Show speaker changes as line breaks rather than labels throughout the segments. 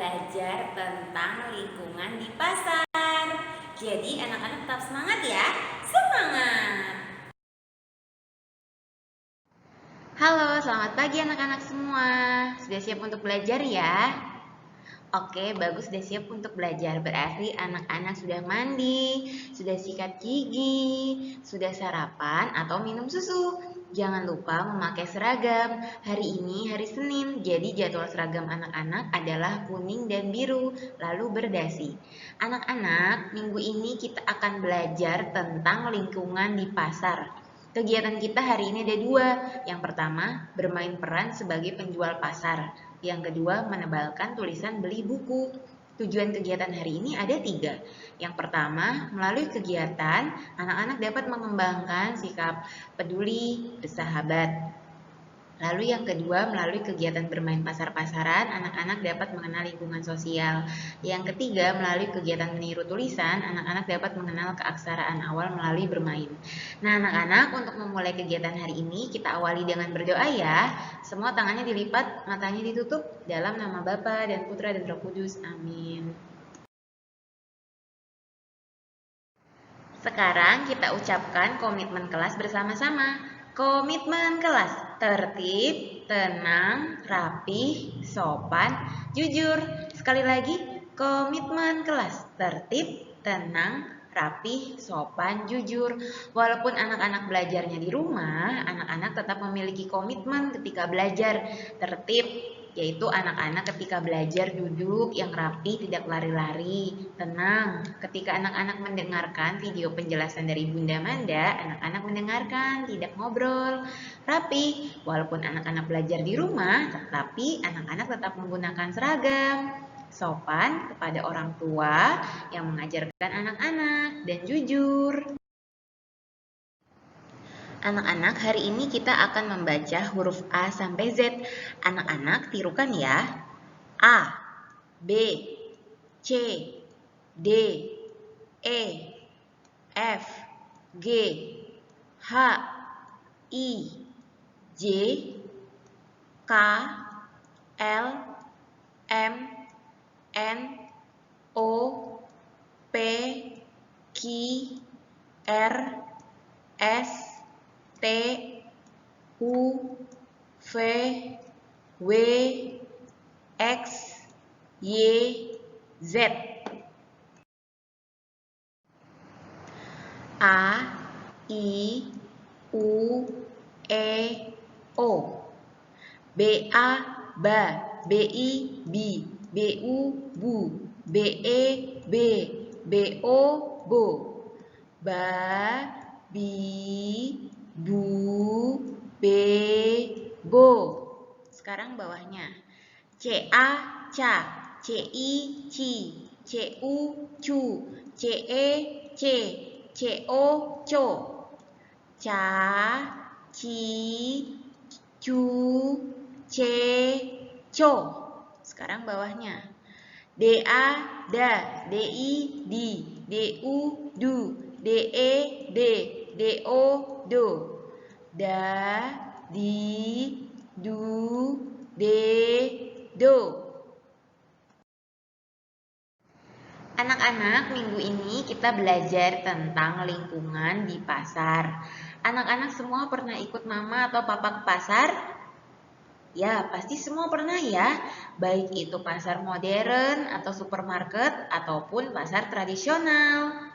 belajar tentang lingkungan di pasar. Jadi anak-anak tetap semangat ya. Semangat! Halo, selamat pagi anak-anak semua. Sudah siap untuk belajar ya? Oke, bagus, sudah siap untuk belajar. Berarti anak-anak sudah mandi, sudah sikat gigi, sudah sarapan atau minum susu. Jangan lupa memakai seragam. Hari ini hari Senin, jadi jadwal seragam anak-anak adalah kuning dan biru, lalu berdasi. Anak-anak, minggu ini kita akan belajar tentang lingkungan di pasar. Kegiatan kita hari ini ada dua. Yang pertama, bermain peran sebagai penjual pasar. Yang kedua, menebalkan tulisan beli buku. Tujuan kegiatan hari ini ada 3. Yang pertama, melalui kegiatan, anak-anak dapat mengembangkan sikap peduli, bersahabat. Lalu yang kedua, melalui kegiatan bermain pasar-pasaran, anak-anak dapat mengenal lingkungan sosial. Yang ketiga, melalui kegiatan meniru tulisan, anak-anak dapat mengenal keaksaraan awal melalui bermain. Nah, anak-anak, untuk memulai kegiatan hari ini, kita awali dengan berdoa ya. Semua tangannya dilipat, matanya ditutup, dalam nama Bapa dan Putra dan Roh Kudus. Amin. Sekarang kita ucapkan komitmen kelas bersama-sama. Komitmen kelas, tertib, tenang, rapih, sopan, jujur. Sekali lagi, komitmen kelas, tertib, tenang, rapih, sopan, jujur. Walaupun anak-anak belajarnya di rumah, anak-anak tetap memiliki komitmen ketika belajar. Tertib, yaitu anak-anak ketika belajar duduk yang rapi, tidak lari-lari, tenang. Ketika anak-anak mendengarkan video penjelasan dari Bunda Manda, anak-anak mendengarkan, tidak ngobrol, rapi. Walaupun anak-anak belajar di rumah, tetapi anak-anak tetap menggunakan seragam, sopan kepada orang tua yang mengajarkan anak-anak, dan jujur. Anak-anak, hari ini kita akan membaca huruf A sampai Z. Anak-anak, tirukan ya. A, B, C, D, E, F, G, H, I, J, K, L, M, N, O, P, Q, R, S, T, U, V, W, X, Y, Z. A, I, U, E, O. B, A, ba. B, I, bi. B, U, bu. B, E, be. B, O, bo. Ba, bi, bu, be, bo. Sekarang bawahnya. C, A, ca. C, I, ci. C, U, cu. C, E, ce. C, O, co. Ca, ci, cu, ce, co. Sekarang bawahnya. D, A, da. D, I, di. D, U, du. D, E, de. D, O, do. Da, di, du, de, do. Anak-anak, minggu ini kita belajar tentang lingkungan di pasar. Anak-anak semua pernah ikut mama atau papa ke pasar? Ya, pasti semua pernah ya. Baik itu pasar modern atau supermarket ataupun pasar tradisional.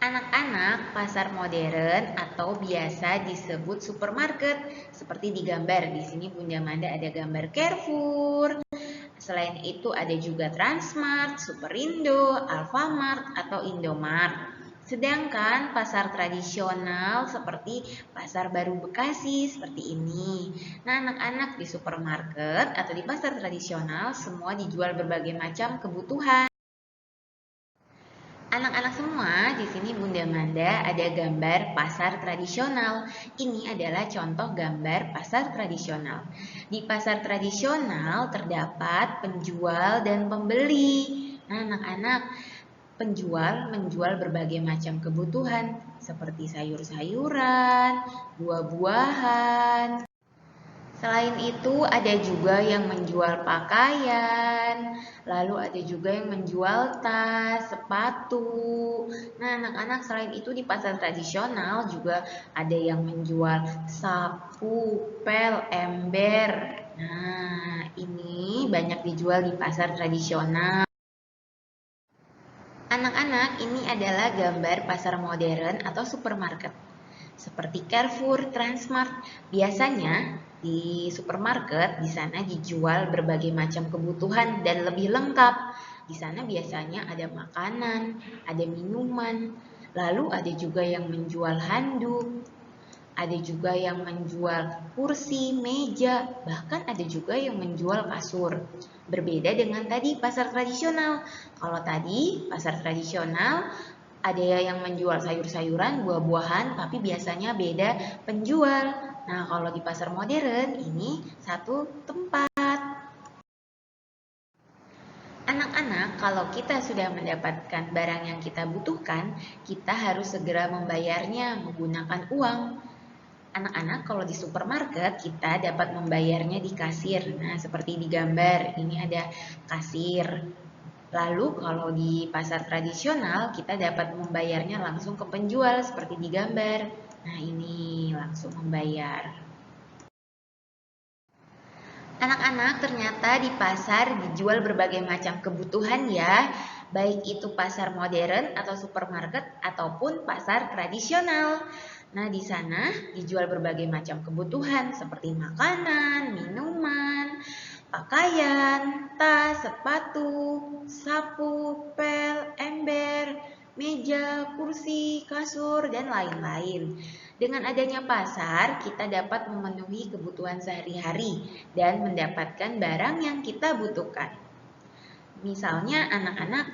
Anak-anak, pasar modern atau biasa disebut supermarket seperti di gambar. Di sini Bunda Manda ada gambar Carrefour. Selain itu ada juga Transmart, Superindo, Alfamart atau Indomart. Sedangkan pasar tradisional seperti Pasar Baru Bekasi seperti ini. Nah, anak-anak, di supermarket atau di pasar tradisional semua dijual berbagai macam kebutuhan. Anak-anak semua, di sini Bunda Manda ada gambar pasar tradisional. Ini adalah contoh gambar pasar tradisional. Di pasar tradisional terdapat penjual dan pembeli. Nah, anak-anak, penjual menjual berbagai macam kebutuhan seperti sayur-sayuran, buah-buahan. Selain itu, ada juga yang menjual pakaian, lalu ada juga yang menjual tas, sepatu. Nah, anak-anak, selain itu di pasar tradisional juga ada yang menjual sapu, pel, ember. Nah, ini banyak dijual di pasar tradisional. Anak-anak, ini adalah gambar pasar modern atau supermarket. Seperti Carrefour, Transmart. Biasanya di supermarket di sana dijual berbagai macam kebutuhan dan lebih lengkap. Di sana biasanya ada makanan, ada minuman, lalu ada juga yang menjual handuk, ada juga yang menjual kursi, meja, bahkan ada juga yang menjual kasur. Berbeda dengan tadi pasar tradisional. Kalau tadi pasar tradisional ada yang menjual sayur-sayuran, buah-buahan, tapi biasanya beda penjual. Nah, kalau di pasar modern ini satu tempat. Anak-anak, kalau kita sudah mendapatkan barang yang kita butuhkan, kita harus segera membayarnya menggunakan uang. Anak-anak, kalau di supermarket kita dapat membayarnya di kasir. Nah, seperti di gambar, ini ada kasir. Lalu kalau di pasar tradisional kita dapat membayarnya langsung ke penjual seperti di gambar. Nah, ini langsung membayar. Anak-anak, ternyata di pasar dijual berbagai macam kebutuhan ya, baik itu pasar modern atau supermarket ataupun pasar tradisional. Nah, di sana dijual berbagai macam kebutuhan seperti makanan, minuman, pakaian, tas, sepatu, sapu, pel, ember, meja, kursi, kasur, dan lain-lain. Dengan adanya pasar, kita dapat memenuhi kebutuhan sehari-hari dan mendapatkan barang yang kita butuhkan. Misalnya anak-anak,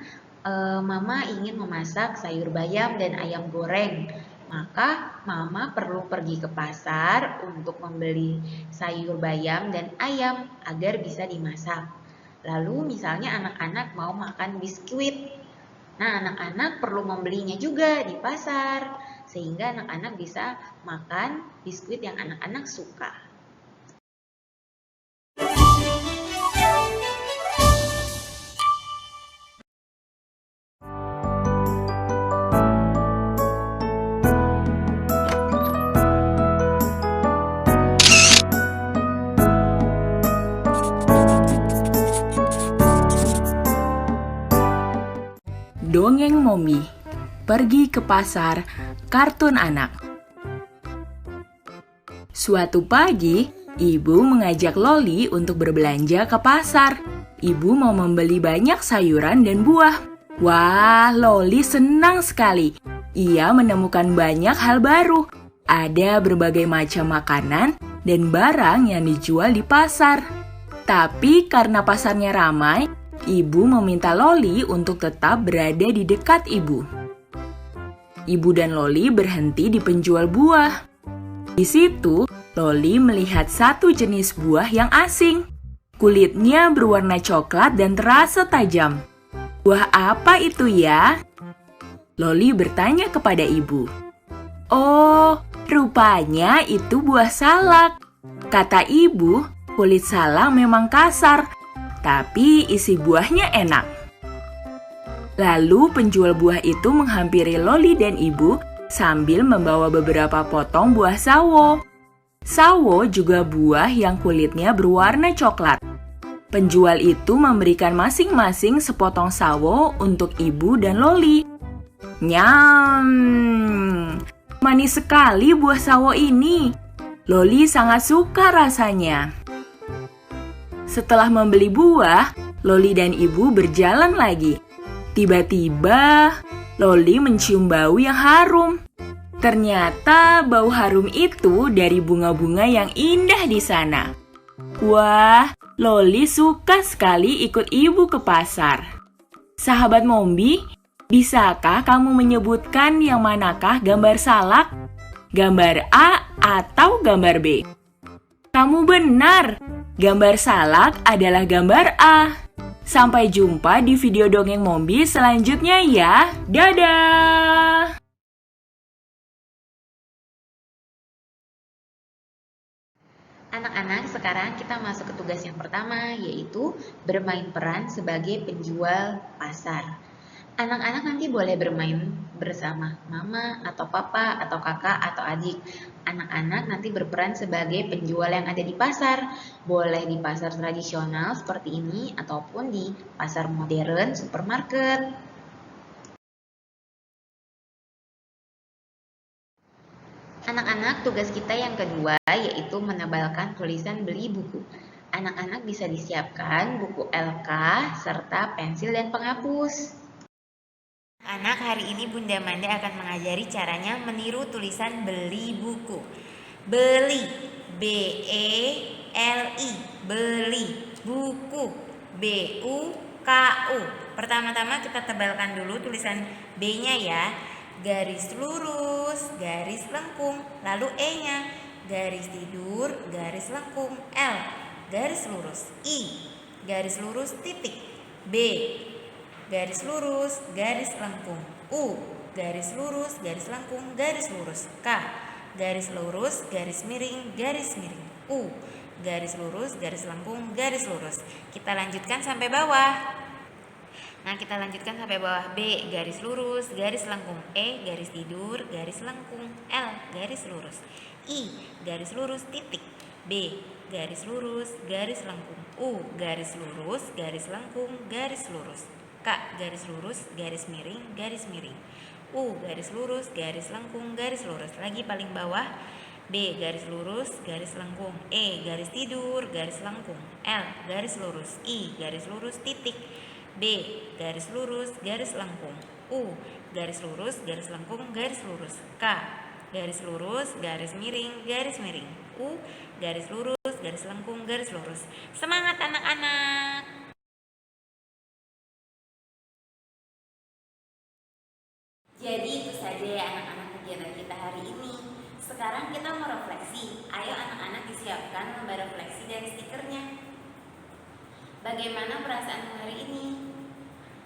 mama ingin memasak sayur bayam dan ayam goreng. Maka mama perlu pergi ke pasar untuk membeli sayur bayam dan ayam agar bisa dimasak. Lalu misalnya anak-anak mau makan biskuit. Nah, anak-anak perlu membelinya juga di pasar sehingga anak-anak bisa makan biskuit yang anak-anak suka.
Dongeng Mombi, pergi ke pasar, kartun anak. Suatu pagi, ibu mengajak Loli untuk berbelanja ke pasar. Ibu mau membeli banyak sayuran dan buah. Wah, Loli senang sekali. Ia menemukan banyak hal baru. Ada berbagai macam makanan dan barang yang dijual di pasar. Tapi karena pasarnya ramai, ibu meminta Loli untuk tetap berada di dekat ibu. Ibu dan Loli berhenti di penjual buah. Di situ, Loli melihat satu jenis buah yang asing. Kulitnya berwarna coklat dan terasa tajam. Buah apa itu ya? Loli bertanya kepada ibu. Oh, rupanya itu buah salak. Kata ibu, kulit salak memang kasar, tapi isi buahnya enak. Lalu penjual buah itu menghampiri Loli dan ibu sambil membawa beberapa potong buah sawo. Sawo juga buah yang kulitnya berwarna coklat. Penjual itu memberikan masing-masing sepotong sawo untuk ibu dan Loli. Nyam, manis sekali buah sawo ini. Loli sangat suka rasanya. Setelah membeli buah, Loli dan ibu berjalan lagi. Tiba-tiba, Loli mencium bau yang harum. Ternyata bau harum itu dari bunga-bunga yang indah di sana. Wah, Loli suka sekali ikut ibu ke pasar. Sahabat Mombi, bisakah kamu menyebutkan yang manakah gambar salak? Gambar A atau gambar B? Kamu benar, gambar salak adalah gambar A. Sampai jumpa di video Dongeng Mombi selanjutnya ya. Dadah!
Anak-anak, sekarang kita masuk ke tugas yang pertama, yaitu bermain peran sebagai penjual pasar. Anak-anak nanti boleh bermain bersama mama atau papa atau kakak atau adik. Anak-anak nanti berperan sebagai penjual yang ada di pasar. Boleh di pasar tradisional seperti ini ataupun di pasar modern supermarket. Anak-anak, tugas kita yang kedua yaitu menebalkan tulisan beli buku. Anak-anak bisa disiapkan buku LK serta pensil dan penghapus. Anak, hari ini Bunda Manda akan mengajari caranya meniru tulisan beli buku. Beli, B-E-L-I, beli, buku, B-U-K-U. Pertama-tama kita tebalkan dulu tulisan B-nya ya. Garis lurus, garis lengkung, lalu E-nya. Garis tidur, garis lengkung, L, garis lurus, I, garis lurus titik, B, garis lurus, garis lengkung, U, garis lurus, garis lengkung, garis lurus, K, garis lurus, garis miring, U, garis lurus, garis lengkung, garis lurus. Kita lanjutkan sampai bawah. Nah, kita lanjutkan sampai bawah. B, garis lurus, garis lengkung, E, garis tidur, garis lengkung, L, garis lurus, I, garis lurus, titik, B, garis lurus, garis lengkung, U, garis lurus, garis lengkung, garis lurus, K, garis lurus, garis miring, U, garis lurus, garis lengkung, garis lurus. Lagi paling bawah. B, garis lurus, garis lengkung, E, garis tidur, garis lengkung, L, garis lurus, I, garis lurus, titik, B, garis lurus, garis lengkung, U, garis lurus, garis lengkung, garis lurus, K, garis lurus, garis miring, U, garis lurus, garis lengkung, garis lurus. Semangat anak-anak! Jadi itu saja ya anak-anak kegiatan kita hari ini. Sekarang kita mau refleksi. Ayo anak-anak disiapkan lembar refleksi dan stikernya. Bagaimana perasaanmu hari ini?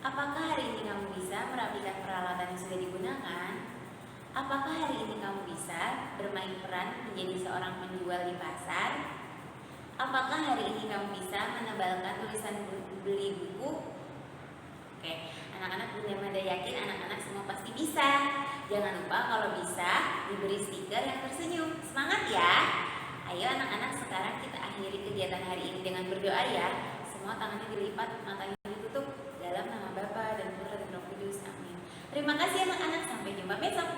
Apakah hari ini kamu bisa merapikan peralatan yang sudah digunakan? Apakah hari ini kamu bisa bermain peran menjadi seorang penjual di pasar? Apakah hari ini kamu bisa menebalkan tulisan beli buku? Oke, anak-anak, Bunda Manda yakin anak-anak semua pasti bisa. Jangan lupa kalau bisa diberi stiker yang tersenyum. Semangat ya! Ayo anak-anak, sekarang kita akhiri kegiatan hari ini dengan berdoa ya. Semua tangannya dilipat, matanya ditutup. Dalam nama Bapa dan Putra dan Roh Kudus. Amin. Terima kasih anak-anak. Sampai jumpa besok.